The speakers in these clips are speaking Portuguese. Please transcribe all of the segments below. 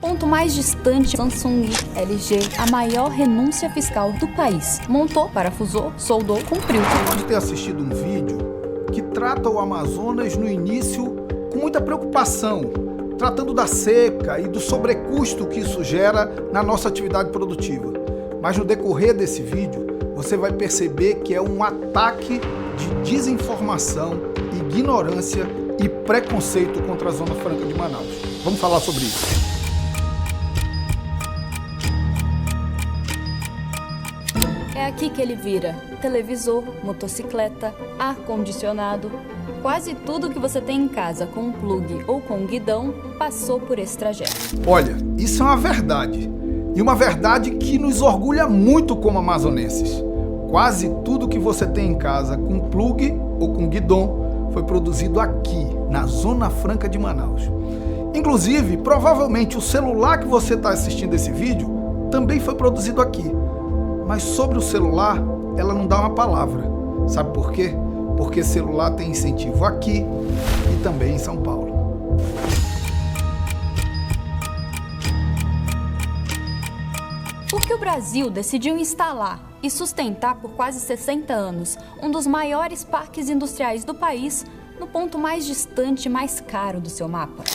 Ponto mais distante, Samsung, LG, a maior renúncia fiscal do país. Montou, parafusou, soldou, cumpriu. Você pode ter assistido um vídeo que trata o Amazonas no início com muita preocupação, tratando da seca e do sobrecusto que isso gera na nossa atividade produtiva. Mas no decorrer desse vídeo, você vai perceber que é um ataque de desinformação, ignorância e preconceito contra a Zona Franca de Manaus. Vamos falar sobre isso. É aqui que ele vira televisor, motocicleta, ar-condicionado. Quase tudo que você tem em casa com um plug ou com um guidão passou por esse trajeto. Olha, isso é uma verdade. E uma verdade que nos orgulha muito como amazonenses. Quase tudo que você tem em casa com plug ou com guidão foi produzido aqui, na Zona Franca de Manaus. Inclusive, provavelmente o celular que você está assistindo esse vídeo também foi produzido aqui. Mas sobre o celular, ela não dá uma palavra. Sabe por quê? Porque celular tem incentivo aqui e também em São Paulo. Porque o Brasil decidiu instalar e sustentar por quase 60 anos um dos maiores parques industriais do país no ponto mais distante e mais caro do seu mapa.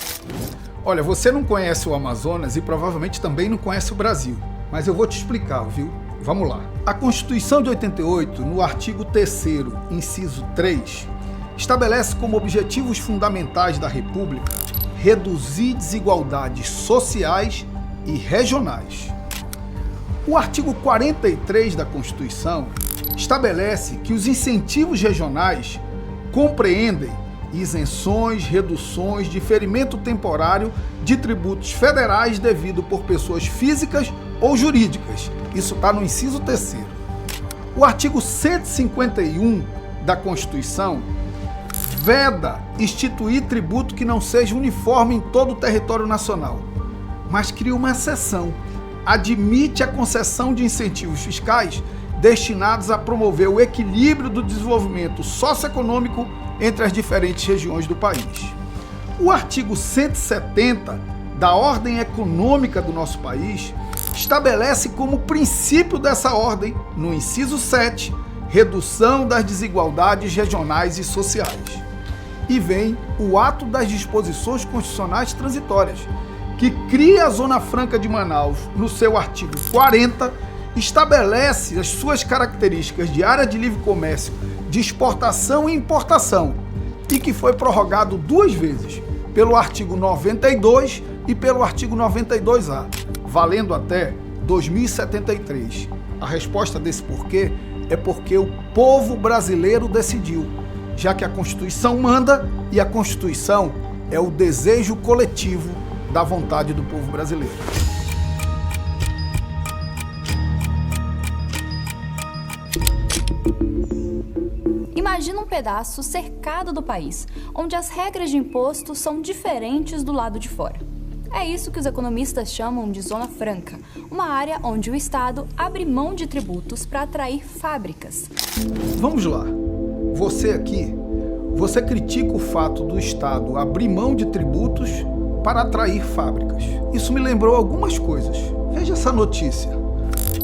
Olha, você não conhece o Amazonas e provavelmente também não conhece o Brasil. Mas eu vou te explicar, viu? Vamos lá. A Constituição de 88, no artigo 3º, inciso 3, estabelece como objetivos fundamentais da República reduzir desigualdades sociais e regionais. O artigo 43 da Constituição estabelece que os incentivos regionais compreendem isenções, reduções, diferimento temporário de tributos federais devido por pessoas físicas ou jurídicas. Isso está no inciso 3º. O artigo 151 da Constituição veda instituir tributo que não seja uniforme em todo o território nacional, mas cria uma exceção. Admite a concessão de incentivos fiscais destinados a promover o equilíbrio do desenvolvimento socioeconômico entre as diferentes regiões do país. O artigo 170 da Ordem Econômica do nosso país estabelece como princípio dessa ordem, no inciso 7, redução das desigualdades regionais e sociais. E vem o ato das disposições constitucionais transitórias, que cria a Zona Franca de Manaus, no seu artigo 40, estabelece as suas características de área de livre comércio, de exportação e importação, e que foi prorrogado 2 vezes, pelo artigo 92 e pelo artigo 92A, valendo até 2073. A resposta desse porquê é porque o povo brasileiro decidiu, já que a Constituição manda e a Constituição é o desejo coletivo da vontade do povo brasileiro. Imagina um pedaço cercado do país, onde as regras de imposto são diferentes do lado de fora. É isso que os economistas chamam de Zona Franca, uma área onde o Estado abre mão de tributos para atrair fábricas. Vamos lá. Você aqui, você critica o fato do Estado abrir mão de tributos para atrair fábricas. Isso me lembrou algumas coisas. Veja essa notícia.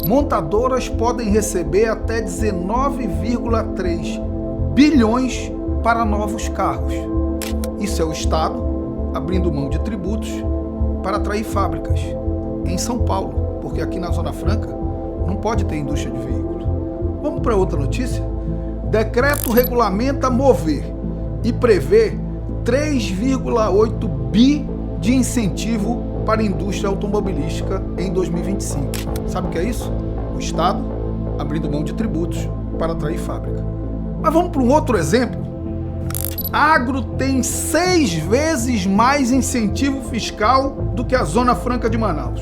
Montadoras podem receber até 19,3 bilhões para novos carros. Isso é o Estado abrindo mão de tributos para atrair fábricas em São Paulo, porque aqui na Zona Franca não pode ter indústria de veículo. Vamos para outra notícia? Decreto regulamenta Mover e prevê 3,8 bi de incentivo para a indústria automobilística em 2025. Sabe o que é isso? O Estado abrindo mão de tributos para atrair fábrica. Mas vamos para um outro exemplo. Agro tem 6 vezes mais incentivo fiscal do que a Zona Franca de Manaus.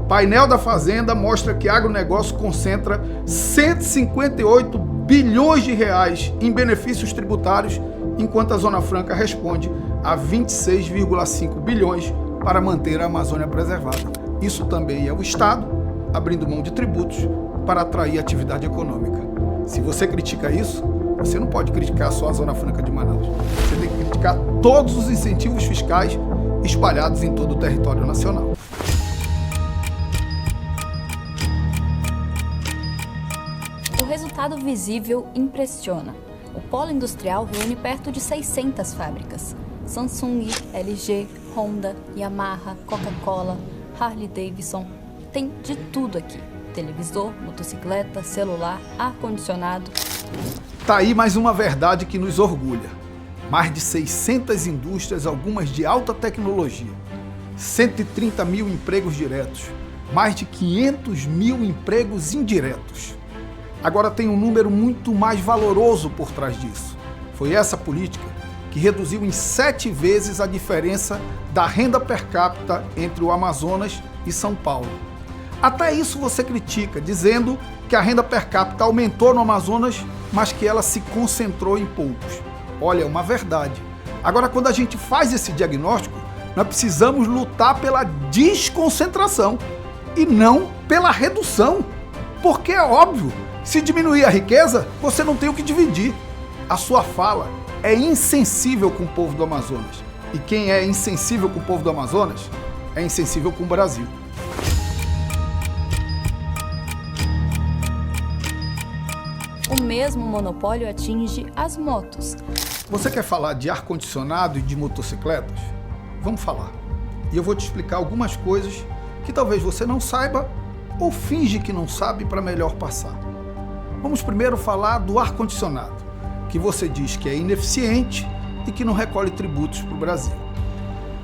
Painel da Fazenda mostra que agronegócio concentra 158 bilhões de reais em benefícios tributários, enquanto a Zona Franca responde a 26,5 bilhões para manter a Amazônia preservada. Isso também é o Estado abrindo mão de tributos para atrair atividade econômica. Se você critica isso, você não pode criticar só a Zona Franca de Manaus. Você tem que criticar todos os incentivos fiscais espalhados em todo o território nacional. resultado visível impressiona. O polo industrial reúne perto de 600 fábricas. Samsung, LG, Honda, Yamaha, Coca-Cola, Harley Davidson, tem de tudo aqui. Televisor, motocicleta, celular, ar-condicionado. Tá aí mais uma verdade que nos orgulha. Mais de 600 indústrias, algumas de alta tecnologia. 130 mil empregos diretos. Mais de 500 mil empregos indiretos. Agora tem um número muito mais valoroso por trás disso. Foi essa política que reduziu em 7 vezes a diferença da renda per capita entre o Amazonas e São Paulo. Até isso você critica, dizendo que a renda per capita aumentou no Amazonas, mas que ela se concentrou em poucos. Olha, é uma verdade. Agora, quando a gente faz esse diagnóstico, nós precisamos lutar pela desconcentração e não pela redução. Porque é óbvio, se diminuir a riqueza, você não tem o que dividir. A sua fala é insensível com o povo do Amazonas. E quem é insensível com o povo do Amazonas, é insensível com o Brasil. O mesmo monopólio atinge as motos. Você quer falar de ar-condicionado e de motocicletas? Vamos falar. E eu vou te explicar algumas coisas que talvez você não saiba ou finge que não sabe para melhor passar. Vamos primeiro falar do ar-condicionado, que você diz que é ineficiente e que não recolhe tributos para o Brasil.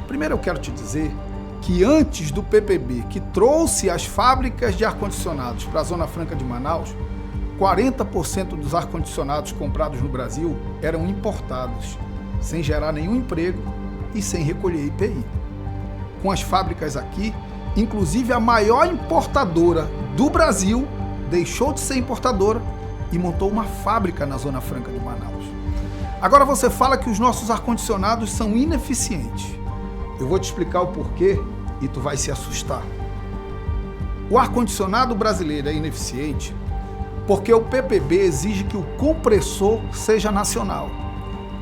Primeiro eu quero te dizer que antes do PPB, que trouxe as fábricas de ar-condicionados para a Zona Franca de Manaus, 40% dos ar-condicionados comprados no Brasil eram importados, sem gerar nenhum emprego e sem recolher IPI. Com as fábricas aqui, inclusive a maior importadora do Brasil deixou de ser importadora e montou uma fábrica na Zona Franca de Manaus. Agora você fala que os nossos ar-condicionados são ineficientes. Eu vou te explicar o porquê e tu vai se assustar. O ar-condicionado brasileiro é ineficiente porque o PPB exige que o compressor seja nacional.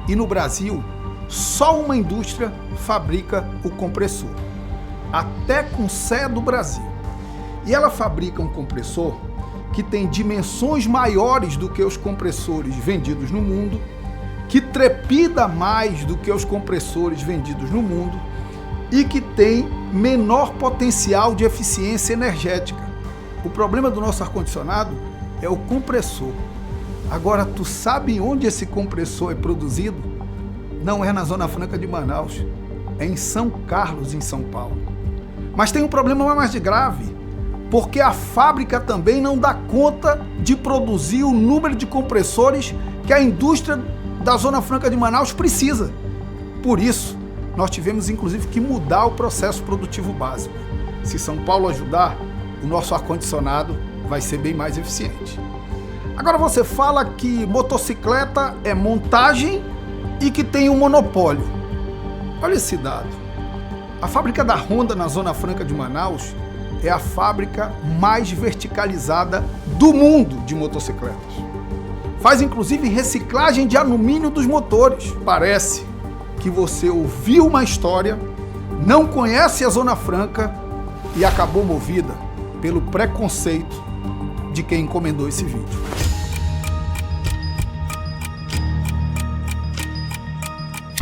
E no Brasil, só uma indústria fabrica o compressor, a Tecum-Sé do Brasil. E ela fabrica um compressor que tem dimensões maiores do que os compressores vendidos no mundo, que trepida mais do que os compressores vendidos no mundo e que tem menor potencial de eficiência energética. O problema do nosso ar-condicionado é o compressor. Agora, tu sabe onde esse compressor é produzido? Não é na Zona Franca de Manaus, é em São Carlos, em São Paulo. Mas tem um problema mais grave, porque a fábrica também não dá conta de produzir o número de compressores que a indústria da Zona Franca de Manaus precisa. Por isso, nós tivemos inclusive que mudar o processo produtivo básico. Se São Paulo ajudar, o nosso ar-condicionado vai ser bem mais eficiente. Agora você fala que motocicleta é montagem e que tem um monopólio. Olha esse dado. A fábrica da Honda na Zona Franca de Manaus é a fábrica mais verticalizada do mundo de motocicletas. Faz inclusive reciclagem de alumínio dos motores. Parece que você ouviu uma história, não conhece a Zona Franca e acabou movida pelo preconceito de quem encomendou esse vídeo.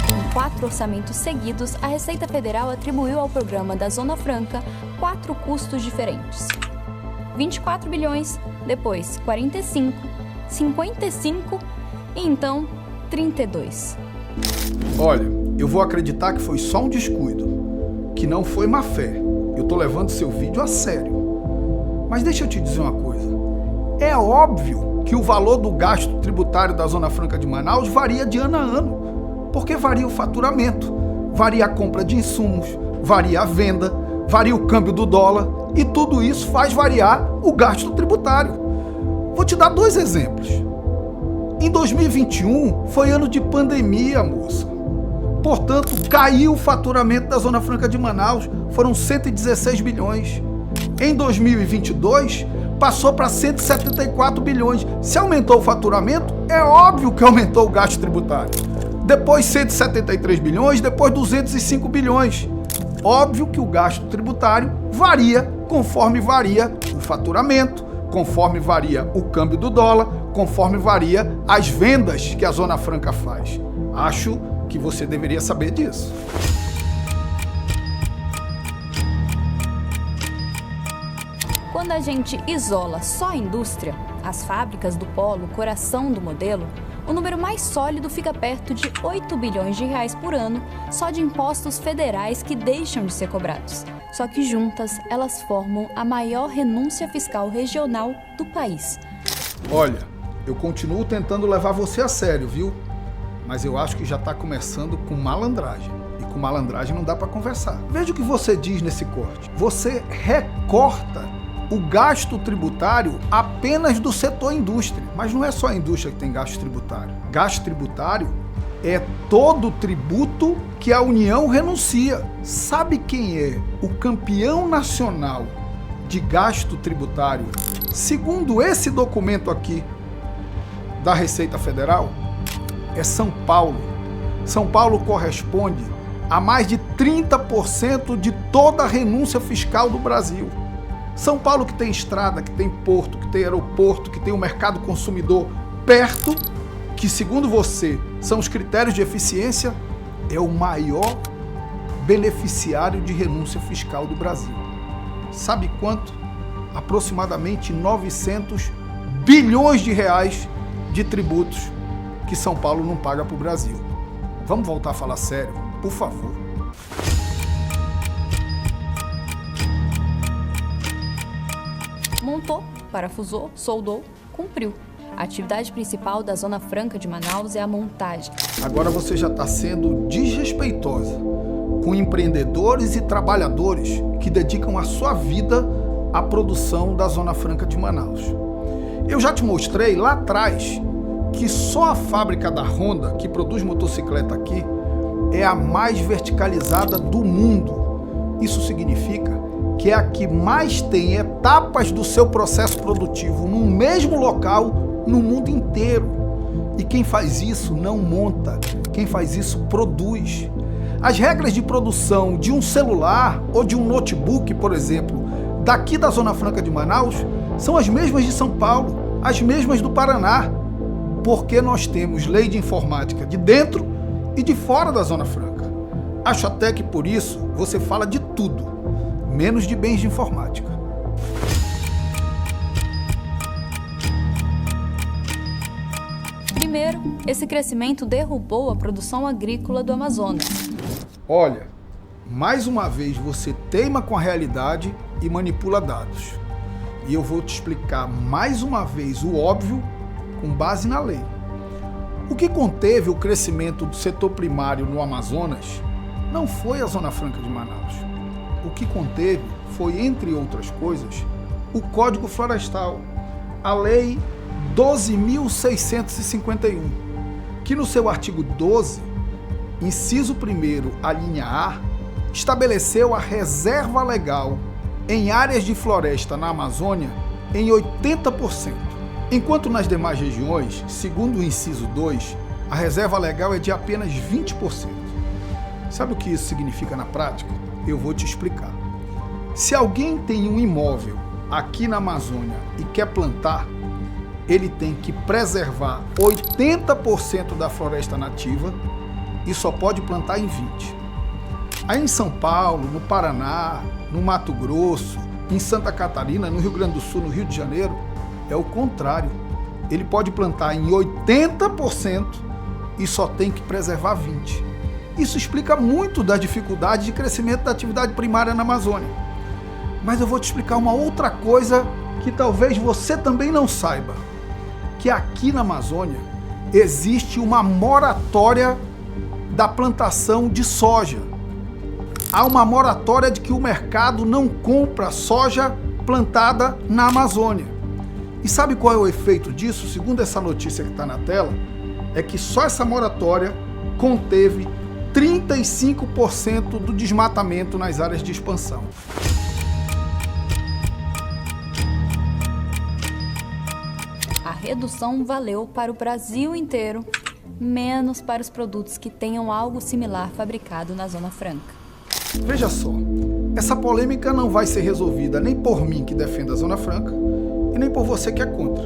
Com 4 orçamentos seguidos, a Receita Federal atribuiu ao programa da Zona Franca 4 custos diferentes. 24 bilhões, depois 45, 55 e então 32. Olha, eu vou acreditar que foi só um descuido, que não foi má fé. Eu tô levando seu vídeo a sério. Mas deixa eu te dizer uma coisa. É óbvio que o valor do gasto tributário da Zona Franca de Manaus varia de ano a ano, porque varia o faturamento, varia a compra de insumos, varia a venda, varia o câmbio do dólar e tudo isso faz variar o gasto tributário. Vou te dar 2 exemplos. Em 2021 foi ano de pandemia, moça. Portanto, caiu o faturamento da Zona Franca de Manaus, foram 116 bilhões. Em 2022, passou para 174 bilhões. Se aumentou o faturamento, é óbvio que aumentou o gasto tributário. Depois 173 bilhões, depois 205 bilhões. Óbvio que o gasto tributário varia conforme varia o faturamento, conforme varia o câmbio do dólar, conforme varia as vendas que a Zona Franca faz. Acho que você deveria saber disso. Quando a gente isola só a indústria, as fábricas do polo, coração do modelo, o número mais sólido fica perto de 8 bilhões de reais por ano só de impostos federais que deixam de ser cobrados. Só que juntas, elas formam a maior renúncia fiscal regional do país. Olha, eu continuo tentando levar você a sério, viu? Mas eu acho que já está começando com malandragem. E com malandragem não dá para conversar. Veja o que você diz nesse corte. Você recorta o gasto tributário apenas do setor indústria. Mas não é só a indústria que tem gasto tributário. Gasto tributário é todo o tributo que a União renuncia. Sabe quem é o campeão nacional de gasto tributário? Segundo esse documento aqui da Receita Federal, é São Paulo. São Paulo corresponde a mais de 30% de toda a renúncia fiscal do Brasil. São Paulo, que tem estrada, que tem porto, que tem aeroporto, que tem um mercado consumidor perto, que segundo você são os critérios de eficiência, é o maior beneficiário de renúncia fiscal do Brasil. Sabe quanto? Aproximadamente 900 bilhões de reais de tributos que São Paulo não paga para o Brasil. Vamos voltar a falar sério, por favor. Montou, parafusou, soldou, cumpriu. A atividade principal da Zona Franca de Manaus é a montagem. Agora você já está sendo desrespeitosa com empreendedores e trabalhadores que dedicam a sua vida à produção da Zona Franca de Manaus. Eu já te mostrei lá atrás que só a fábrica da Honda, que produz motocicleta aqui, é a mais verticalizada do mundo. Isso significa que é a que mais tem etapas do seu processo produtivo no mesmo local no mundo inteiro. E quem faz isso não monta, quem faz isso produz. As regras de produção de um celular ou de um notebook, por exemplo, daqui da Zona Franca de Manaus, são as mesmas de São Paulo, as mesmas do Paraná, porque nós temos lei de informática de dentro e de fora da Zona Franca. Acho até que por isso você fala de tudo, menos de bens de informática. Primeiro, esse crescimento derrubou a produção agrícola do Amazonas. Olha, mais uma vez você teima com a realidade e manipula dados. E eu vou te explicar mais uma vez o óbvio com base na lei. O que conteve o crescimento do setor primário no Amazonas não foi a Zona Franca de Manaus. O que conteve foi, entre outras coisas, o Código Florestal, a Lei 12.651, que no seu artigo 12, inciso 1º, a linha A, estabeleceu a reserva legal em áreas de floresta na Amazônia em 80%, enquanto nas demais regiões, segundo o inciso 2, a reserva legal é de apenas 20%. Sabe o que isso significa na prática? Eu vou te explicar. Se alguém tem um imóvel aqui na Amazônia e quer plantar, ele tem que preservar 80% da floresta nativa e só pode plantar em 20%. Aí em São Paulo, no Paraná, no Mato Grosso, em Santa Catarina, no Rio Grande do Sul, no Rio de Janeiro, é o contrário. Ele pode plantar em 80% e só tem que preservar 20%. Isso explica muito da dificuldade de crescimento da atividade primária na Amazônia. Mas eu vou te explicar uma outra coisa que talvez você também não saiba, que aqui na Amazônia existe uma moratória da plantação de soja. Há uma moratória de que o mercado não compra soja plantada na Amazônia. E sabe qual é o efeito disso? Segundo essa notícia que está na tela, é que só essa moratória conteve 35% do desmatamento nas áreas de expansão. A redução valeu para o Brasil inteiro, menos para os produtos que tenham algo similar fabricado na Zona Franca. Veja só, essa polêmica não vai ser resolvida nem por mim, que defendo a Zona Franca, e nem por você que é contra.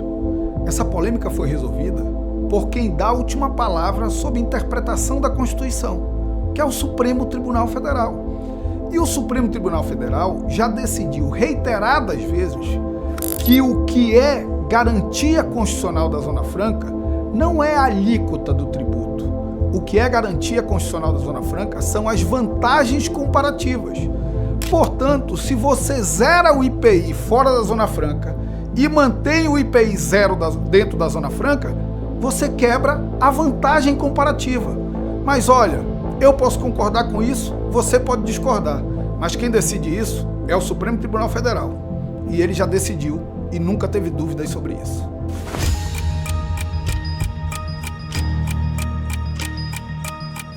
Essa polêmica foi resolvida por quem dá a última palavra sobre interpretação da Constituição, que é o Supremo Tribunal Federal. E o Supremo Tribunal Federal já decidiu reiteradas vezes que o que é garantia constitucional da Zona Franca não é a alíquota do tributo. O que é garantia constitucional da Zona Franca são as vantagens comparativas. Portanto, se você zera o IPI fora da Zona Franca e mantém o IPI zero dentro da Zona Franca, você quebra a vantagem comparativa. Mas olha, eu posso concordar com isso, você pode discordar, mas quem decide isso é o Supremo Tribunal Federal. E ele já decidiu e nunca teve dúvidas sobre isso.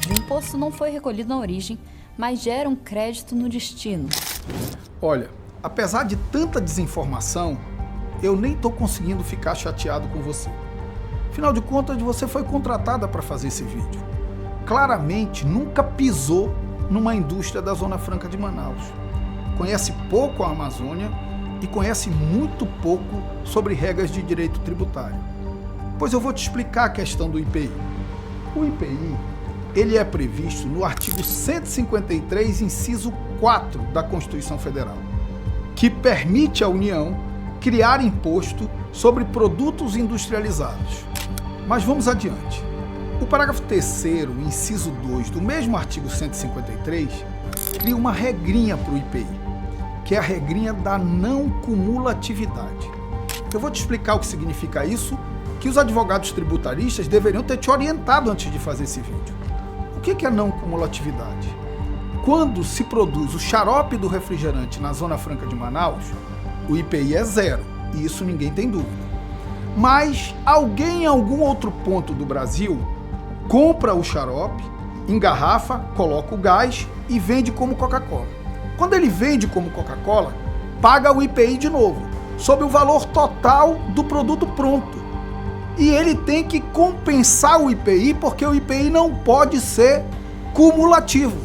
O imposto não foi recolhido na origem, mas gera um crédito no destino. Olha, apesar de tanta desinformação, eu nem estou conseguindo ficar chateado com você. Afinal de contas, você foi contratada para fazer esse vídeo. Claramente nunca pisou numa indústria da Zona Franca de Manaus. Conhece pouco a Amazônia e conhece muito pouco sobre regras de direito tributário. Pois eu vou te explicar a questão do IPI. O IPI, ele é previsto no artigo 153, inciso 4 da Constituição Federal, que permite à União criar imposto sobre produtos industrializados. Mas vamos adiante. O parágrafo 3º, inciso 2 do mesmo artigo 153, cria uma regrinha para o IPI, que é a regrinha da não cumulatividade. Eu vou te explicar o que significa isso, que os advogados tributaristas deveriam ter te orientado antes de fazer esse vídeo. O que é não cumulatividade? Quando se produz o xarope do refrigerante na Zona Franca de Manaus, o IPI é zero, e isso ninguém tem dúvida. Mas alguém em algum outro ponto do Brasil compra o xarope, engarrafa, coloca o gás e vende como Coca-Cola. Quando ele vende como Coca-Cola, paga o IPI de novo, sobre o valor total do produto pronto. E ele tem que compensar o IPI, porque o IPI não pode ser cumulativo.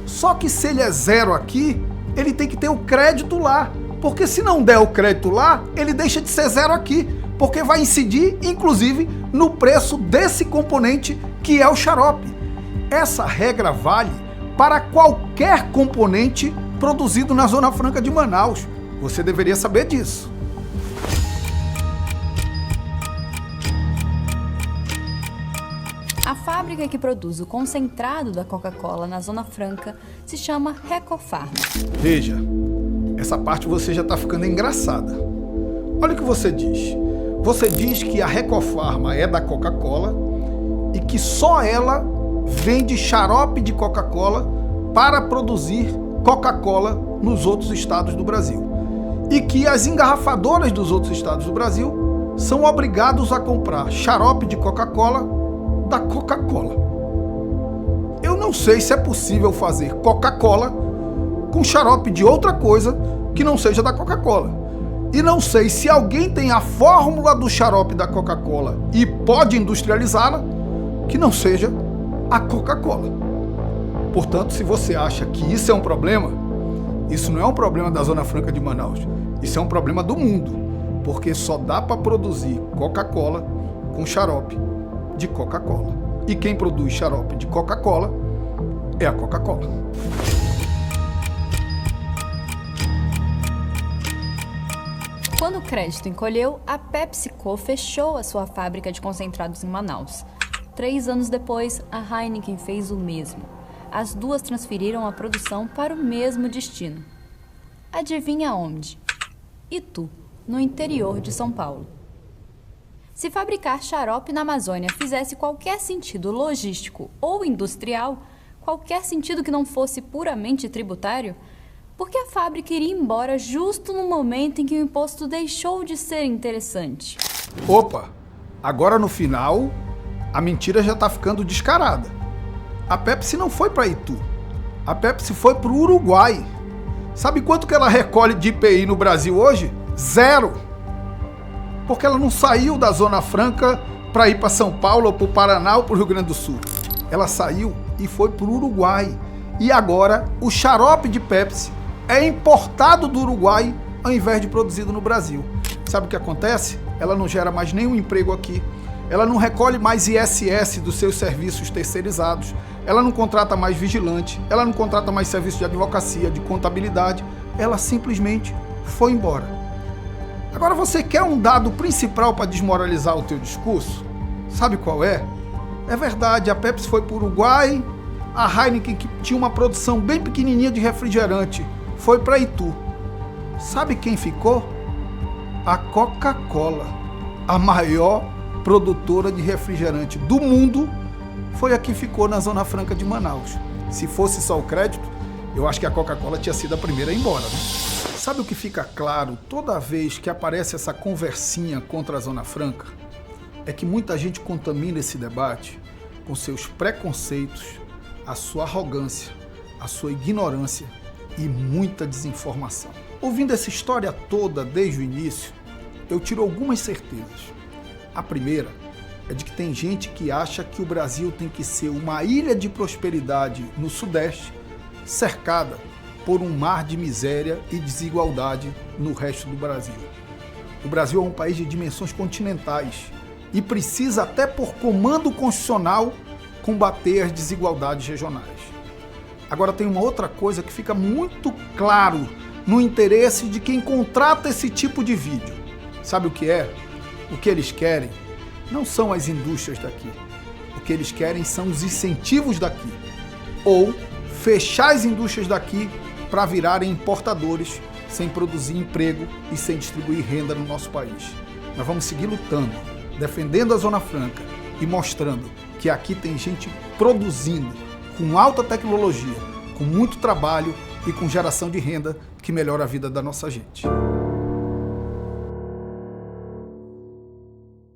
Só que se ele é zero aqui, ele tem que ter o crédito lá, porque se não der o crédito lá, ele deixa de ser zero aqui, porque vai incidir, inclusive, no preço desse componente que é o xarope. Essa regra vale para qualquer componente produzido na Zona Franca de Manaus. Você deveria saber disso. A fábrica que produz o concentrado da Coca-Cola na Zona Franca se chama Recofarma. Veja, essa parte você já está ficando engraçada. Olha o que você diz. Você diz que a Recofarma é da Coca-Cola e que só ela vende xarope de Coca-Cola para produzir Coca-Cola nos outros estados do Brasil. E que as engarrafadoras dos outros estados do Brasil são obrigados a comprar xarope de Coca-Cola da Coca-Cola. Eu não sei se é possível fazer Coca-Cola com xarope de outra coisa que não seja da Coca-Cola. E não sei se alguém tem a fórmula do xarope da Coca-Cola e pode industrializá-la, que não seja a Coca-Cola. Portanto, se você acha que isso é um problema, isso não é um problema da Zona Franca de Manaus, isso é um problema do mundo, porque só dá para produzir Coca-Cola com xarope de Coca-Cola. E quem produz xarope de Coca-Cola é a Coca-Cola. Quando o crédito encolheu, a PepsiCo fechou a sua fábrica de concentrados em Manaus. 3 anos depois, a Heineken fez o mesmo. As duas transferiram a produção para o mesmo destino. Adivinha onde? Itu, no interior de São Paulo. Se fabricar xarope na Amazônia fizesse qualquer sentido logístico ou industrial, qualquer sentido que não fosse puramente tributário, por que a fábrica iria embora justo no momento em que o imposto deixou de ser interessante? Opa, agora no final, a mentira já está ficando descarada. A Pepsi não foi para Itu, a Pepsi foi para o Uruguai. Sabe quanto que ela recolhe de IPI no Brasil hoje? 0. Porque ela não saiu da Zona Franca para ir para São Paulo, ou para o Paraná, ou para o Rio Grande do Sul. Ela saiu e foi para o Uruguai. E agora o xarope de Pepsi é importado do Uruguai ao invés de produzido no Brasil. Sabe o que acontece? ela não gera mais nenhum emprego aqui, ela não recolhe mais ISS dos seus serviços terceirizados, ela não contrata mais vigilante, ela não contrata mais serviço de advocacia, de contabilidade, ela simplesmente foi embora. Agora você quer um dado principal para desmoralizar o teu discurso? Sabe qual é? É verdade, a Pepsi foi para o Uruguai, a Heineken, que tinha uma produção bem pequenininha de refrigerante, foi para Itu. Sabe quem ficou? A Coca-Cola, a maior produtora de refrigerante do mundo, foi a que ficou na Zona Franca de Manaus. Se fosse só o crédito, eu acho que a Coca-Cola tinha sido a primeira a ir embora, né? Sabe o que fica claro toda vez que aparece essa conversinha contra a Zona Franca? É que muita gente contamina esse debate com seus preconceitos, a sua arrogância, a sua ignorância e muita desinformação. Ouvindo essa história toda desde o início, eu tiro algumas certezas. A primeira é de que tem gente que acha que o Brasil tem que ser uma ilha de prosperidade no Sudeste, cercada por um mar de miséria e desigualdade no resto do Brasil. O Brasil é um país de dimensões continentais e precisa, até por comando constitucional, combater as desigualdades regionais. Agora tem uma outra coisa que fica muito claro no interesse de quem contrata esse tipo de vídeo. Sabe o que é? O que eles querem não são as indústrias daqui. O que eles querem são os incentivos daqui. Ou fechar as indústrias daqui para virarem importadores, sem produzir emprego e sem distribuir renda no nosso país. Nós vamos seguir lutando, defendendo a Zona Franca e mostrando que aqui tem gente produzindo com alta tecnologia, com muito trabalho e com geração de renda que melhora a vida da nossa gente.